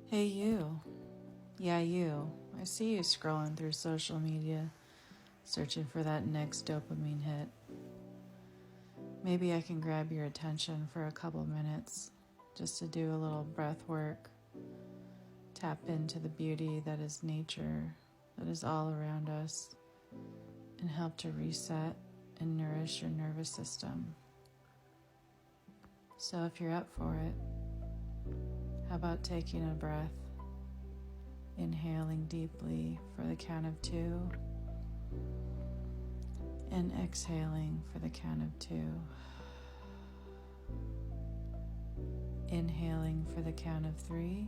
Hey you. Yeah, you. I see you scrolling through social media, searching for that next dopamine hit. Maybe I can grab your attention for a couple minutes just to do a little breath work, tap into the beauty that is nature, that is all around us, and help to reset and nourish your nervous system. So if you're up for it, how about taking a breath, inhaling deeply for the count of 2, and exhaling for the count of 2. Inhaling for the count of 3,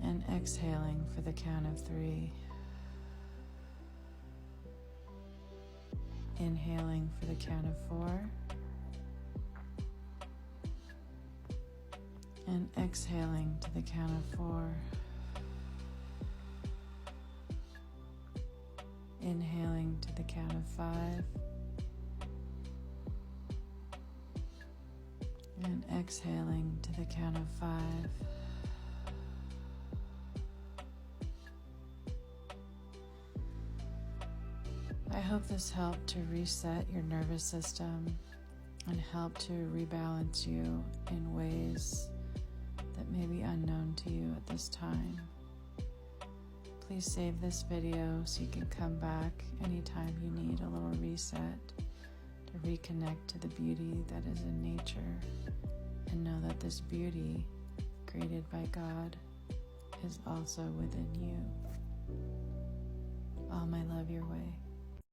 and exhaling for the count of 3. Inhaling for the count of 4, and exhaling to the count of 4. Inhaling to the count of 5, and exhaling to the count of 5. I hope this helped to reset your nervous system and help to rebalance you in ways that may be unknown to you at this time. Please save this video so you can come back anytime you need a little reset to reconnect to the beauty that is in nature, and know that this beauty created by God is also within you. All my love your way.